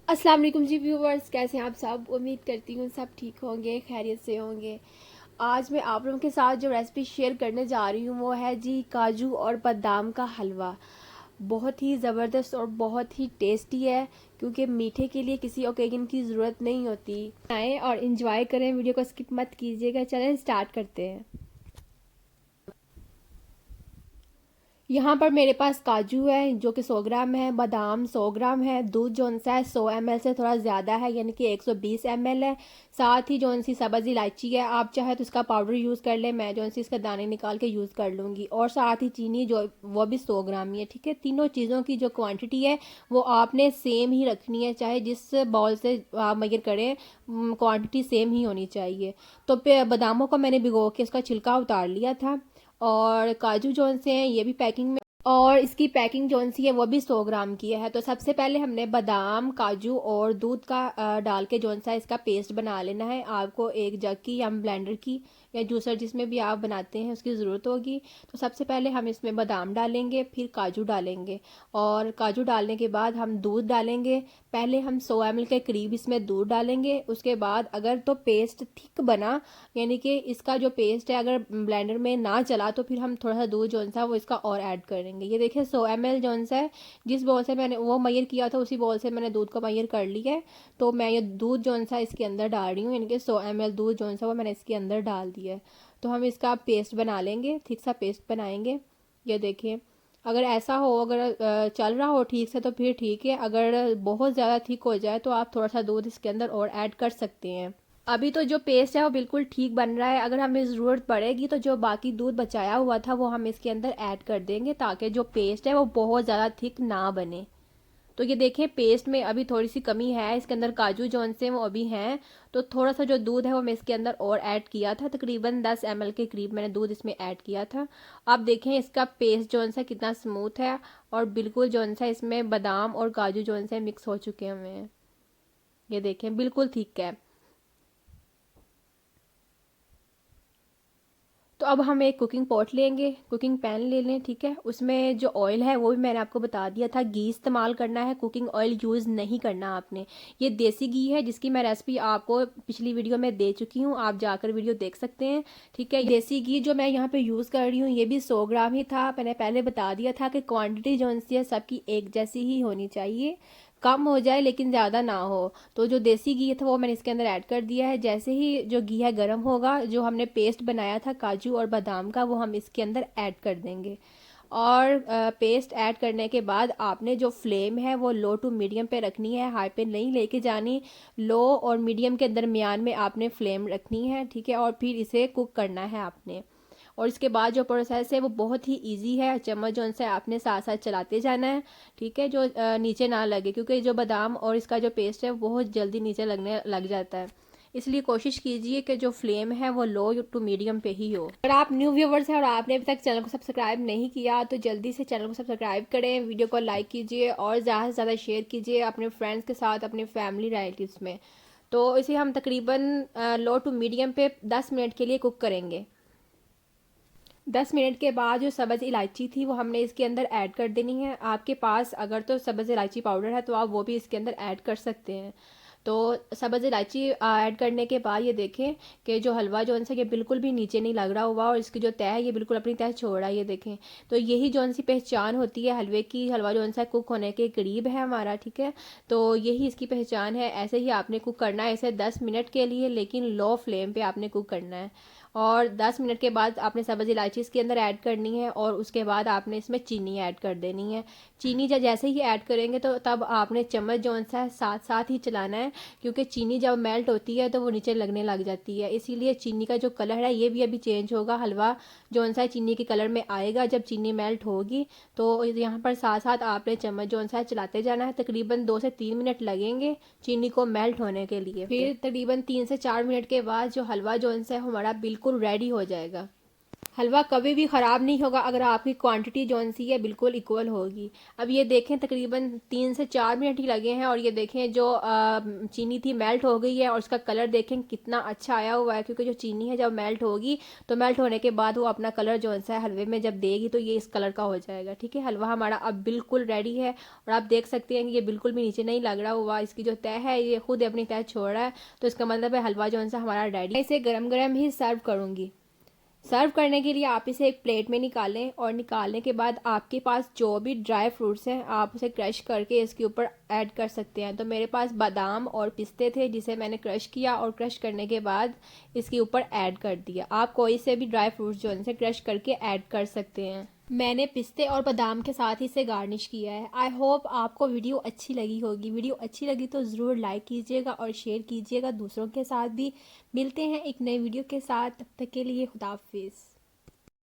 अस्सलाम वालेकुम जी व्यूवर्स, कैसे हैं आप सब। उम्मीद करती हूँ सब ठीक होंगे, खैरियत से होंगे। आज मैं आप लोगों के साथ जो रेसिपी शेयर करने जा रही हूँ वो है जी काजू और बादाम का हलवा। बहुत ही ज़बरदस्त और बहुत ही टेस्टी है, क्योंकि मीठे के लिए किसी ओकेजन की ज़रूरत नहीं होती। आए और इन्जॉय करें, वीडियो को स्किप मत कीजिएगा। चलें स्टार्ट करते हैं। यहाँ पर मेरे पास काजू है जो कि 100 ग्राम है, बादाम 100 ग्राम है, दूध जौन सा है 100 ml से थोड़ा ज़्यादा है, यानी कि 120 ml है। साथ ही जौन सी सब्ज़ इलायची है, आप चाहे तो इसका पाउडर यूज़ कर लें, मैं जौन सी इसका दाने निकाल के यूज़ कर लूँगी। और साथ ही चीनी जो वो भी 100 ग्राम ही है, ठीक है। तीनों चीज़ों की जो क्वान्टिटी है वो आपने सेम ही रखनी है, चाहे जिस बाउल से आप मेजर करें क्वान्टिटी सेम ही होनी चाहिए। तो बादामों को मैंने भिगो के इसका छिलका उतार लिया था। और काजू जौन से हैं ये भी पैकिंग में, और इसकी पैकिंग जौन सी है वो भी 100 ग्राम की है। तो सबसे पहले हमने बादाम, काजू और दूध का डाल के जौन सा इसका पेस्ट बना लेना है। आपको एक जग की या ब्लेंडर की या जूसर जिसमें भी आप बनाते हैं उसकी ज़रूरत होगी। तो सबसे पहले हम इसमें बादाम डालेंगे, फिर काजू डालेंगे, और काजू डालने के बाद हम दूध डालेंगे। पहले हम 100 ml के करीब इसमें दूध डालेंगे। उसके बाद अगर तो पेस्ट थिक बना, यानी कि इसका जो पेस्ट है अगर ब्लेंडर में ना चला, तो फिर हम थोड़ा सा दूध जौन सा वो इसका और ऐड करेंगे। ये देखिए 100 ml जौन सा है, जिस बॉल से मैंने वो मैयर किया था उसी बॉल से मैंने दूध को मैयर कर लिया है। तो मैं ये दूध जौन सा इसके अंदर डाल रही हूँ, यानी कि 100 ml दूध जौन सा वो मैंने इसके अंदर डाल दिया है। तो हम इसका पेस्ट बना लेंगे, थिक सा पेस्ट बनाएंगे। ये देखिए, अगर ऐसा हो, अगर चल रहा हो ठीक से तो फिर ठीक है। अगर बहुत ज़्यादा थिक हो जाए तो आप थोड़ा सा दूध इसके अंदर और ऐड कर सकते हैं। अभी तो जो पेस्ट है वो बिल्कुल ठीक बन रहा है। अगर हमें ज़रूरत पड़ेगी तो जो बाकी दूध बचाया हुआ था वो हम इसके अंदर ऐड कर देंगे, ताकि जो पेस्ट है वो बहुत ज़्यादा थिक ना बने। तो ये देखिए पेस्ट में अभी थोड़ी सी कमी है, इसके अंदर काजू जौन से वो अभी हैं। तो थोड़ा सा जो दूध है वो मैं इसके अंदर और ऐड किया था, तकरीबन 10 ml के करीब मैंने दूध इसमें ऐड किया था। आप देखें इसका पेस्ट जौन सा कितना स्मूथ है, और बिल्कुल जौन सा इसमें बादाम और काजू जौन से मिक्स हो चुके हुए हैं। ये देखें बिल्कुल ठीक है। तो अब हम एक कुकिंग पॉट लेंगे, कुकिंग पैन ले लें, ठीक है। उसमें जो ऑयल है वो भी मैंने आपको बता दिया था, घी इस्तेमाल करना है, कुकिंग ऑयल यूज़ नहीं करना आपने। ये देसी घी है जिसकी मैं रेसिपी आपको पिछली वीडियो में दे चुकी हूँ, आप जाकर वीडियो देख सकते हैं, ठीक है। देसी घी जो मैं यहाँ पे यूज़ कर रही हूँ ये भी 100 ग्राम ही था। मैंने पहले बता दिया था कि क्वान्टिटी जो सी है सबकी एक जैसी ही होनी चाहिए, कम हो जाए लेकिन ज़्यादा ना हो। तो जो देसी घी था वो मैंने इसके अंदर ऐड कर दिया है। जैसे ही जो घी है गर्म होगा, जो हमने पेस्ट बनाया था काजू और बादाम का वो हम इसके अंदर ऐड कर देंगे। और पेस्ट ऐड करने के बाद आपने जो फ्लेम है वो लो टू मीडियम पे रखनी है, हाई पे नहीं लेके जानी। लो और मीडियम के दरमियान में आपने फ्लेम रखनी है, ठीक है। और फिर इसे कुक करना है आपने। और इसके बाद जो प्रोसेस है वो बहुत ही इजी है, चम्मच जो से आपने साथ साथ चलाते जाना है, ठीक है, जो नीचे ना लगे, क्योंकि जो बादाम और इसका जो पेस्ट है वो बहुत जल्दी नीचे लगने लग जाता है। इसलिए कोशिश कीजिए कि जो फ्लेम है वो लो टू मीडियम पे ही हो। अगर आप न्यू व्यूवर्स हैं और आपने अभी तक चैनल को सब्सक्राइब नहीं किया तो जल्दी से चैनल को सब्सक्राइब करें, वीडियो को लाइक कीजिए और ज़्यादा से ज़्यादा शेयर कीजिए अपने फ्रेंड्स के साथ, अपने फैमिली रिलेटिव्स में। तो इसे हम तकरीबन लो टू मीडियम पे 10 मिनट के लिए कुक करेंगे। 10 मिनट के बाद जो सब्ज़ इलायची थी वो हमने इसके अंदर ऐड कर देनी है। आपके पास अगर तो सब्ज़ इलायची पाउडर है तो आप वो भी इसके अंदर ऐड कर सकते हैं। तो सब्ज़ इलायची ऐड करने के बाद ये देखें कि जो हलवा जो सा ये बिल्कुल भी नीचे नहीं लग रहा हुआ, और इसकी जो तय है ये बिल्कुल अपनी तय छोड़ रहा है, ये देखें। तो यही जो सी पहचान होती है हलवे की, हलवा जो सा कुक होने के करीब है हमारा, ठीक है। तो यही इसकी पहचान है। ऐसे ही आपने कुक करना है इसे 10 मिनट के लिए, लेकिन लो फ्लेम पे आपने कुक करना है। और 10 मिनट के बाद आपने सब्ज़ इलायची इसके अंदर ऐड करनी है, और उसके बाद आपने इसमें चीनी ऐड कर देनी है। चीनी जब जैसे ही ऐड करेंगे तो तब आपने चम्मच जो सा है साथ साथ ही चलाना है, क्योंकि चीनी जब मेल्ट होती है तो वो नीचे लगने लग जाती है। इसीलिए चीनी का जो कलर है ये भी अभी चेंज होगा, हलवा जो सा चीनी के कलर में आएगा जब चीनी मेल्ट होगी। तो यहाँ पर साथ साथ आपने चम्मच जो सा चलाते जाना है। तकरीबन 2 से 3 मिनट लगेंगे चीनी को मेल्ट होने के लिए। फिर तकरीबन 3 से 4 मिनट के बाद जो हलवा जो सा हमारा बिल्कुल रेडी हो जाएगा। हलवा कभी भी ख़राब नहीं होगा अगर आपकी क्वांटिटी जो सी है बिल्कुल इक्वल होगी। अब ये देखें तकरीबन 3 से 4 मिनट ही लगे हैं और ये देखें जो चीनी थी मेल्ट हो गई है और उसका कलर देखें कितना अच्छा आया हुआ है, क्योंकि जो चीनी है जब मेल्ट होगी तो मेल्ट होने के बाद वो अपना कलर जो सा है हलवे में जब देगी तो ये इस कलर का हो जाएगा। ठीक है, हलवा हमारा अब बिल्कुल रेडी है और आप देख सकते हैं कि ये बिल्कुल भी नीचे नहीं लग रहा हुआ, इसकी जो तय है ये खुद अपनी तय छोड़ रहा है, तो इसका मतलब है हलवा जो सा हमारा रेडी। इसे गरम गरम ही सर्व करूँगी। सर्व करने के लिए आप इसे एक प्लेट में निकालें और निकालने के बाद आपके पास जो भी ड्राई फ्रूट्स हैं आप उसे क्रश करके इसके ऊपर ऐड कर सकते हैं। तो मेरे पास बादाम और पिस्ते थे जिसे मैंने क्रश किया और क्रश करने के बाद इसके ऊपर ऐड कर दिया। आप कोई से भी ड्राई फ्रूट्स जो इनसे क्रश करके ऐड कर सकते हैं। मैंने पिस्ते और बादाम के साथ ही इसे गार्निश किया है। आई होप आपको वीडियो अच्छी लगी होगी। वीडियो अच्छी लगी तो ज़रूर लाइक कीजिएगा और शेयर कीजिएगा दूसरों के साथ भी। मिलते हैं एक नए वीडियो के साथ, तब तक के लिए खुदा हाफिज़।